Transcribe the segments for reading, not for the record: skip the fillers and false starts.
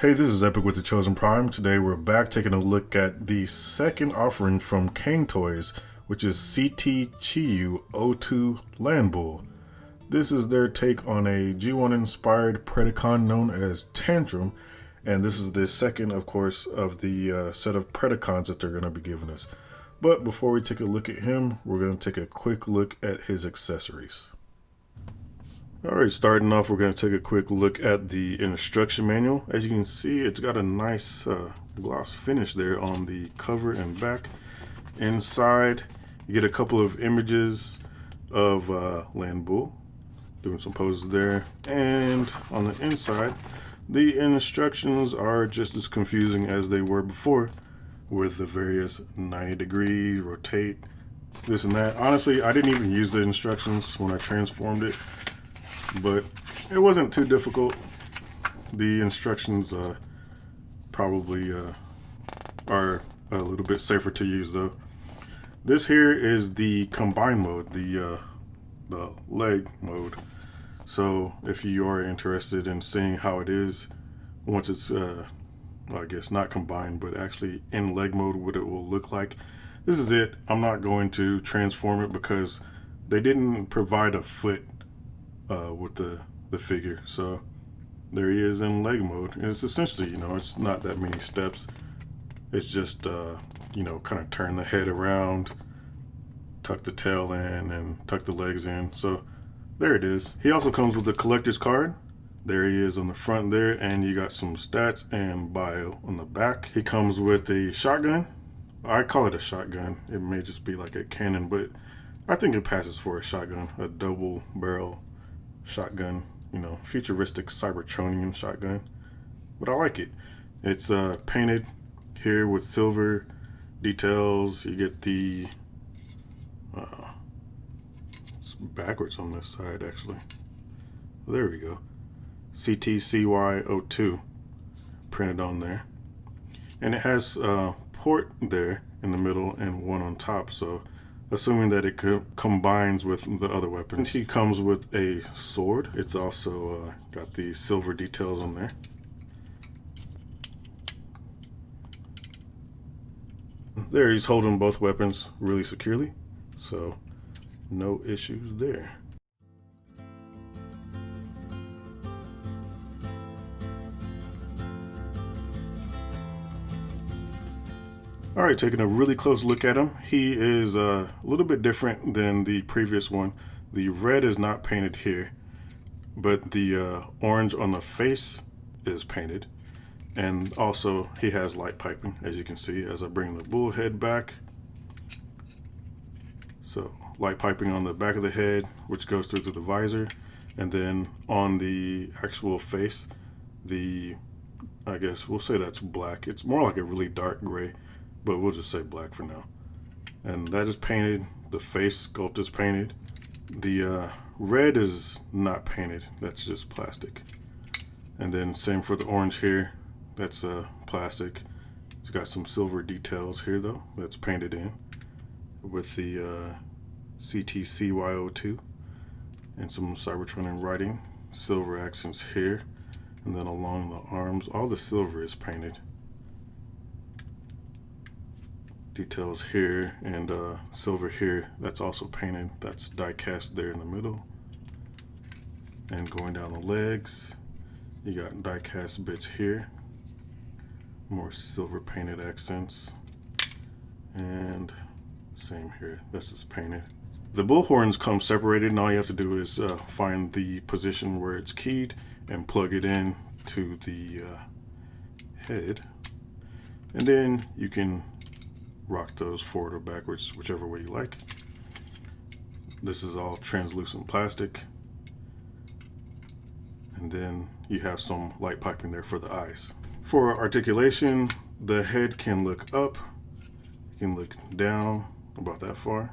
Hey, this is Epykk with the Chosen Prime. Today we're back taking a look at the second offering from Cang Toys, which is CT-02 Landbull. This is their take on a G1 inspired Predacon known as Tantrum, and this is the second, of course, of the set of Predacons that they're going to be giving us. But before we take a look at him, we're going to take a quick look at his accessories. Alright, starting off, we're going to take a quick look at the instruction manual. As you can see, it's got a nice gloss finish there on the cover and back. Inside, you get a couple of images of Landbull doing some poses there. And on the inside, the instructions are just as confusing as they were before, with the various 90 degrees, rotate, this and that. Honestly, I didn't even use the instructions when I transformed it, but it wasn't too difficult. The instructions probably are a little bit safer to use though. This here is the combine mode, the leg mode. So if you are interested in seeing how it is once it's well, I guess not combined, but actually in leg mode, what it will look like, this is it. I'm not going to transform it because they didn't provide a foot with the figure. So there he is in leg mode, and it's essentially, it's not that many steps. It's just kind of turn the head around, tuck the tail in, and tuck the legs in. So there it is. He also comes with the collector's card. There he is on the front there, and you got some stats and bio on the back. He comes with a shotgun. I call it a shotgun. It may just be like a cannon, but I think it passes for a shotgun, a double barrel shotgun, futuristic Cybertronian shotgun. But I like it. It's painted here with silver details. You get the it's backwards on this side actually. There we go. CT-CY-02 printed on there, and it has a port there in the middle and one on top, so assuming that it combines with the other weapons. He comes with a sword. It's also got the silver details on there. There, he's holding both weapons really securely, so no issues there. All right, taking a really close look at him. He is a little bit different than the previous one. The red is not painted here, but the orange on the face is painted. And also he has light piping, as you can see, as I bring the bull head back. So light piping on the back of the head, which goes through to the visor. And then on the actual face, I guess we'll say that's black. It's more like a really dark gray, but we'll just say black for now. And that is painted. The face sculpt is painted. The red is not painted. That's just plastic. And then same for the orange here. That's plastic. It's got some silver details here though. That's painted in with the CT-CY-02 and some Cybertronian writing. Silver accents here. And then along the arms, all the silver is painted. Details here and silver here, that's also painted. That's die cast there in the middle. And going down the legs, you got die cast bits here, more silver painted accents, and same here, this is painted. The bull horns come separated, and all you have to do is find the position where it's keyed and plug it in to the head, and then you can rock those forward or backwards, whichever way you like. This is all translucent plastic, and then you have some light piping there for the eyes. For articulation, the head can look up, you can look down about that far,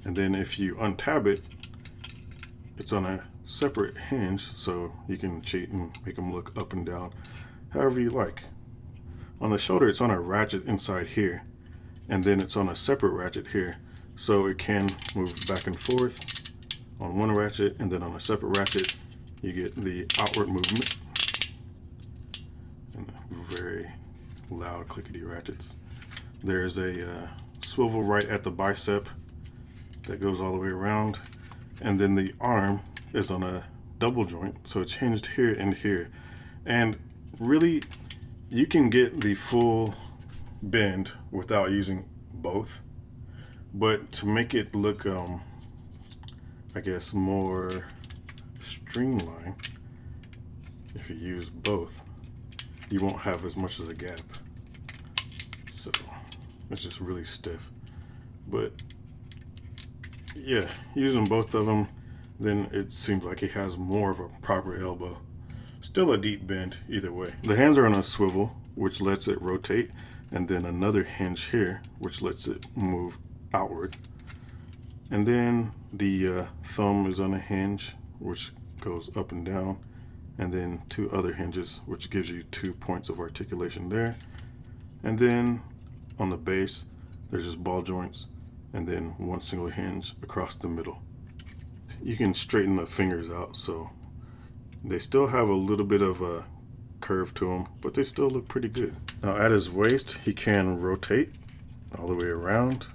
and then if you untab it, it's on a separate hinge, so you can cheat and make them look up and down however you like. On the shoulder, it's on a ratchet inside here, and then it's on a separate ratchet here, so it can move back and forth on one ratchet, and then on a separate ratchet you get the outward movement. and very loud clickety ratchets. There's a swivel right at the bicep that goes all the way around, and then the arm is on a double joint, so it's hinged here and here. And really, you can get the full bend without using both, but to make it look I guess more streamlined, if you use both, you won't have as much as a gap. So it's just really stiff. But yeah, using both of them, then it seems like it has more of a proper elbow. Still a deep bend either way. The hands are on a swivel, which lets it rotate, and then another hinge here, which lets it move outward. And then the thumb is on a hinge, which goes up and down, and then two other hinges, which gives you 2 points of articulation there. And then on the base, there's just ball joints, and then one single hinge across the middle. You can straighten the fingers out, so they still have a little bit of a curve to them, but they still look pretty good. Now at his waist, he can rotate all the way around,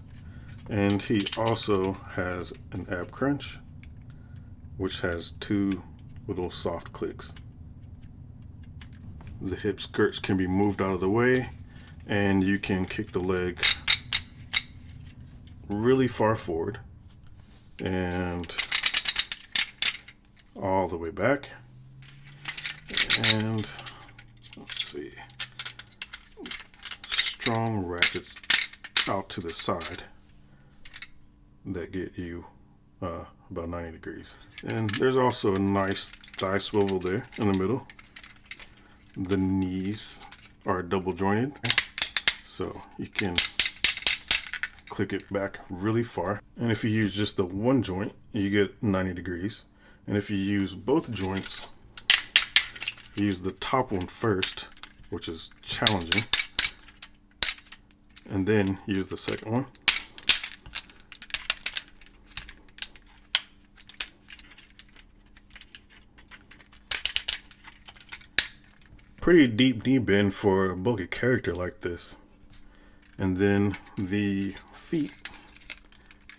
and he also has an ab crunch, which has 2 little soft clicks. The hip skirts can be moved out of the way, and you can kick the leg really far forward and all the way back. And let's see, strong ratchets out to the side that get you about 90 degrees. And there's also a nice thigh swivel there in the middle. The knees are double jointed, so you can click it back really far. And if you use just the one joint, you get 90 degrees. And if you use both joints, you use the top one first, which is challenging, and then use the second one. Pretty deep knee bend for a bulky character like this. And then the feet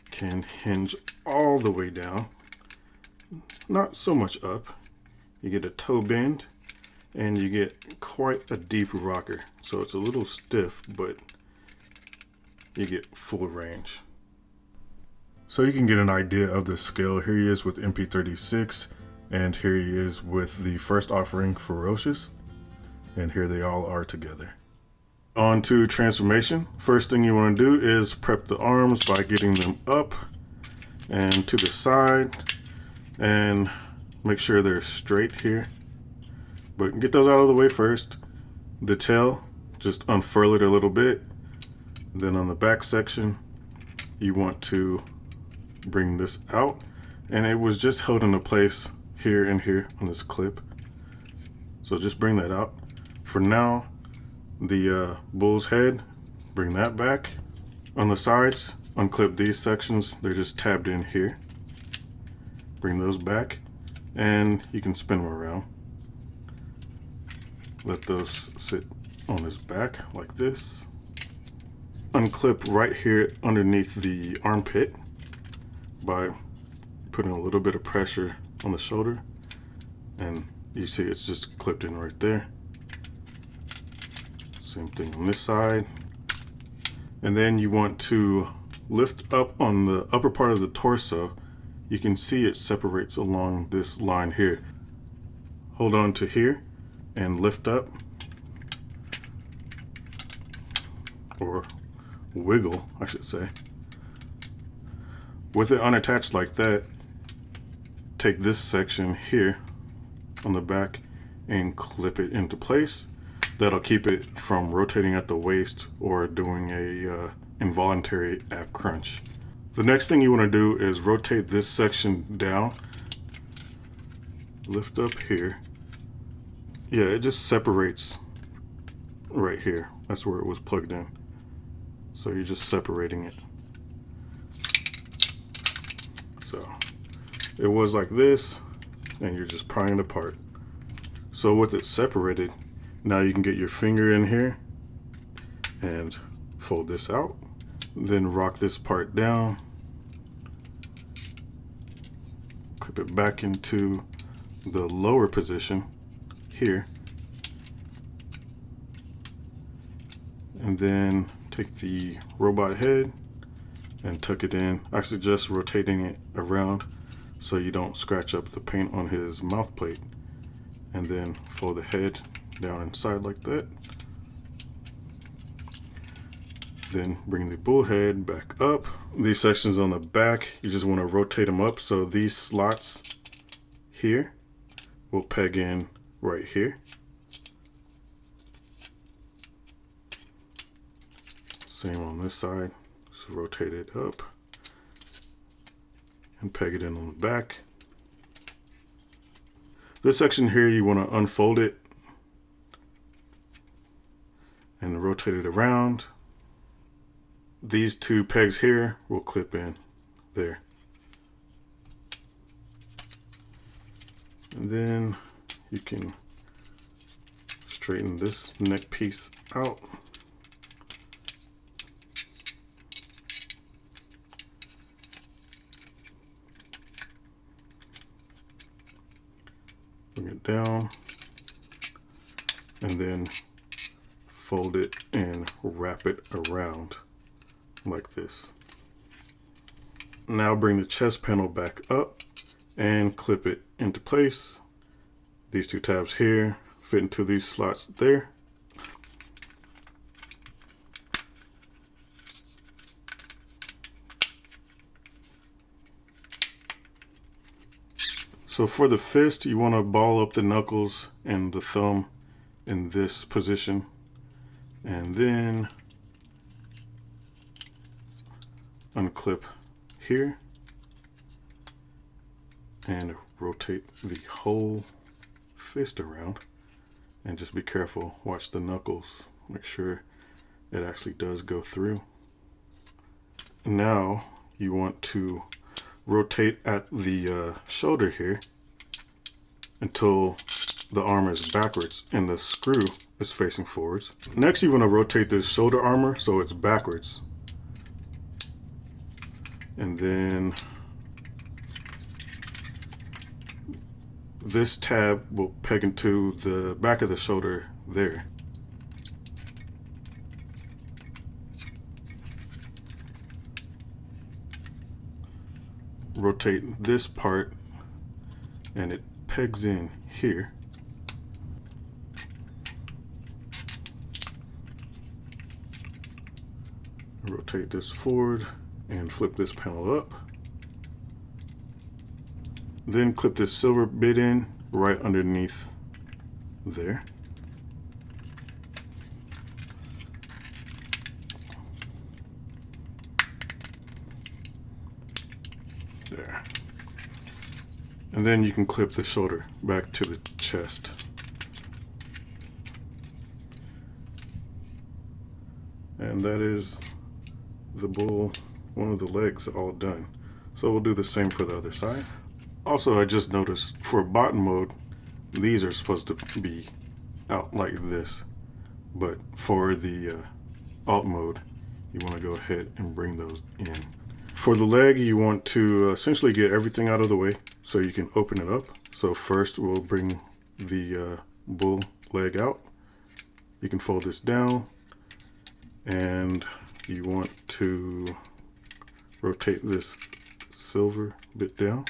can hinge all the way down, not so much up. You get a toe bend, and you get quite a deep rocker. So it's a little stiff, but you get full range. So you can get an idea of the scale. Here he is with MP36, and here he is with the first offering Ferocious, and here they all are together. On to transformation. First thing you want to do is prep the arms by getting them up and to the side, and make sure they're straight here. But get those out of the way first. The tail, just unfurl it a little bit. Then on the back section, you want to bring this out, and it was just held into place here and here on this clip. So just bring that out. For now, the bull's head, bring that back. On the sides, unclip these sections. They're just tabbed in here. Bring those back, and you can spin them around. Let those sit on his back like this. Unclip right here underneath the armpit by putting a little bit of pressure on the shoulder, and you see it's just clipped in right there. Same thing on this side. And then you want to lift up on the upper part of the torso. You can see it separates along this line here. Hold on to here and lift up, or wiggle, I should say. With it unattached like that, take this section here on the back and clip it into place. That'll keep it from rotating at the waist or doing a involuntary ab crunch. The next thing you want to do is rotate this section down. Lift up here. Yeah, it just separates right here. That's where it was plugged in. So you're just separating it. So it was like this, and you're just prying it apart. So with it separated, Now you can get your finger in here and fold this out. Then rock this part down. Clip it back into the lower position here. And then take the robot head and tuck it in. Actually just rotating it around so you don't scratch up the paint on his mouth plate. And then fold the head down inside like that. Then bring the bull head back up. These sections on the back, you just want to rotate them up so these slots here will peg in right here. Same on this side, just rotate it up and peg it in on the back. This section here, you want to unfold it and rotate it around. These two pegs here will clip in there. And then you can straighten this neck piece out. Bring it down and then fold it and wrap it around like this. Now bring the chest panel back up and clip it into place. These two tabs here fit into these slots there. So for the fist, you want to ball up the knuckles and the thumb in this position, and then unclip here and rotate the whole fist around, and just be careful, watch the knuckles, make sure it actually does go through. Now you want to rotate at the shoulder here until the armor is backwards and the screw is facing forwards. Next you want to rotate this shoulder armor so it's backwards. And then this tab will peg into the back of the shoulder there. Rotate this part and it pegs in here. Rotate this forward and flip this panel up. Then clip this silver bit in right underneath there. There. And then you can clip the shoulder back to the chest. And that is the bull, one of the legs all done. So we'll do the same for the other side. Also, I just noticed for bottom mode, these are supposed to be out like this, but for the alt mode, you want to go ahead and bring those in. For the leg, you want to essentially get everything out of the way so you can open it up. So first we'll bring the bull leg out. You can fold this down, and you want to rotate this silver bit down.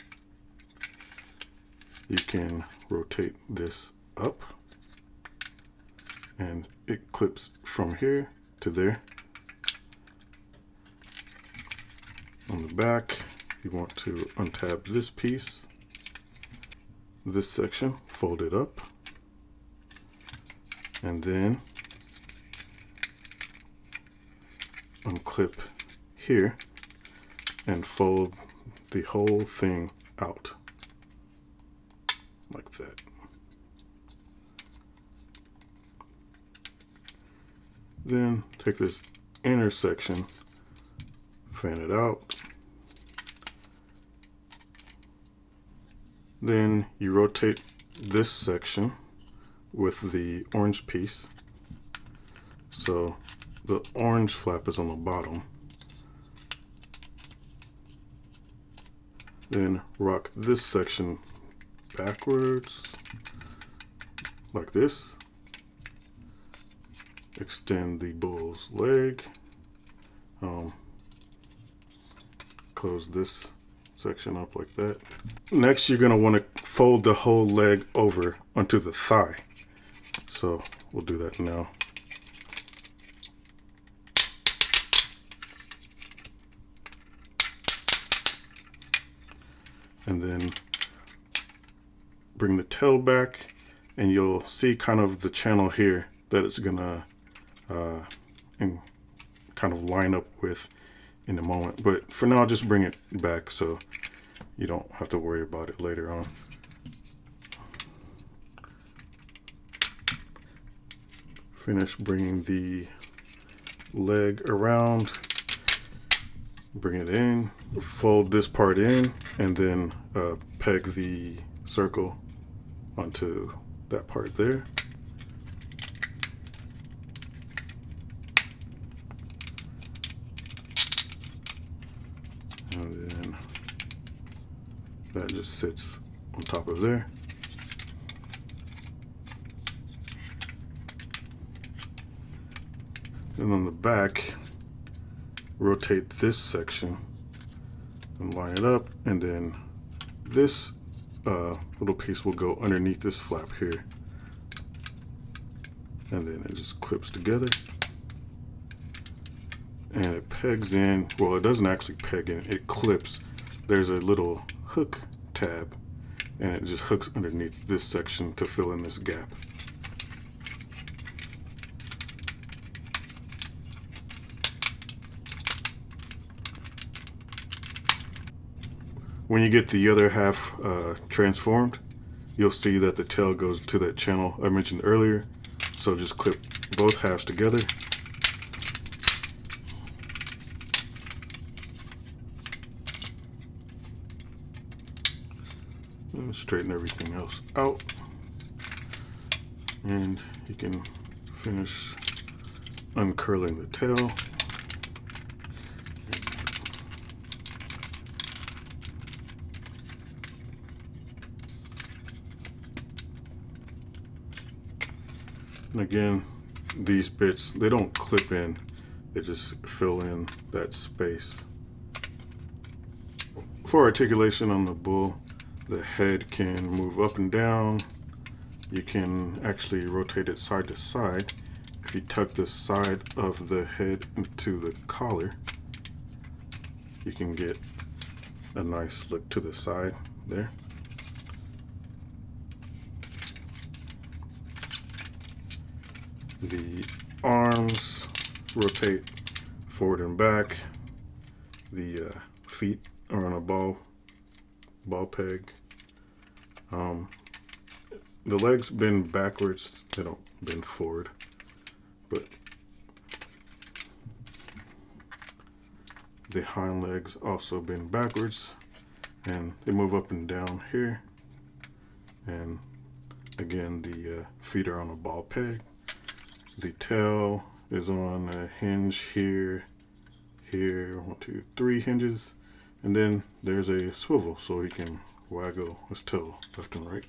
You can rotate this up, and it clips from here to there. On the back, you want to untab this piece, this section, fold it up, and then unclip here and fold the whole thing out like that. Then take this inner section, fan it out. Then you rotate this section with the orange piece. So the orange flap is on the bottom. Then rock this section backwards like this. Extend the bull's leg. Close this section up like that. Next, you're going to want to fold the whole leg over onto the thigh. So we'll do that now. And then bring the tail back, and you'll see kind of the channel here that it's gonna kind of line up with in a moment. But for now, just bring it back so you don't have to worry about it later on. Finish bringing the leg around, bring it in, fold this part in, and then peg the circle onto that part there. And then that just sits on top of there. And on the back, rotate this section and line it up, and then this little piece will go underneath this flap here, and then it just clips together and it pegs in. Well, it doesn't actually peg in, it clips. There's a little hook tab, and it just hooks underneath this section to fill in this gap. When you get the other half transformed, you'll see that the tail goes to that channel I mentioned earlier. So just clip both halves together. And straighten everything else out. And you can finish uncurling the tail. And again, these bits, they don't clip in, they just fill in that space. For articulation on the bull, the head can move up and down. You can actually rotate it side to side. If you tuck the side of the head into the collar, you can get a nice look to the side there. The arms rotate forward and back. The feet are on a ball peg. The legs bend backwards, they don't bend forward, but the hind legs also bend backwards, and they move up and down here. And again, the feet are on a ball peg. The tail is on a hinge here, 1, 2, 3 hinges, and then there's a swivel so he can waggle his tail left and right.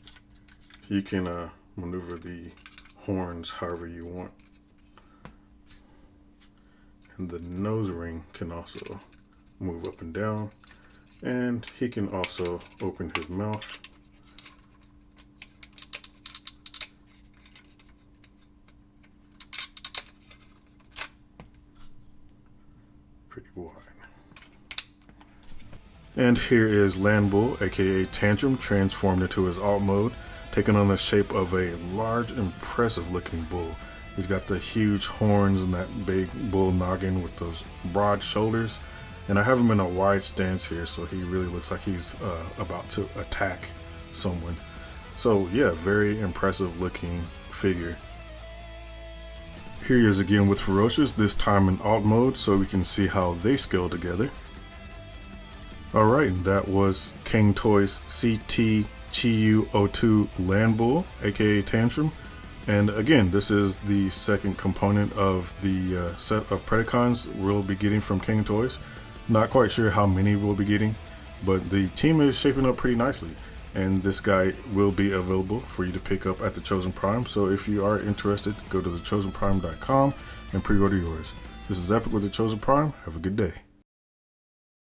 You can maneuver the horns however you want. And the nose ring can also move up and down, and he can also open his mouth. Pretty wide. And here is Landbull, aka Tantrum, transformed into his alt mode, taking on the shape of a large, impressive looking bull. He's got the huge horns and that big bull noggin with those broad shoulders. And I have him in a wide stance here, so he really looks like he's about to attack someone. So yeah, very impressive looking figure. Here he is again with Ferocious, this time in alt mode, so we can see how they scale together. Alright, that was Cang Toys CT-02 Landbull, aka Tantrum. And again, this is the second component of the set of Predacons we'll be getting from Cang Toys. Not quite sure how many we'll be getting, but the team is shaping up pretty nicely. And this guy will be available for you to pick up at the Chosen Prime. So if you are interested, go to thechosenprime.com and pre-order yours. This is Epykk with the Chosen Prime. Have a good day.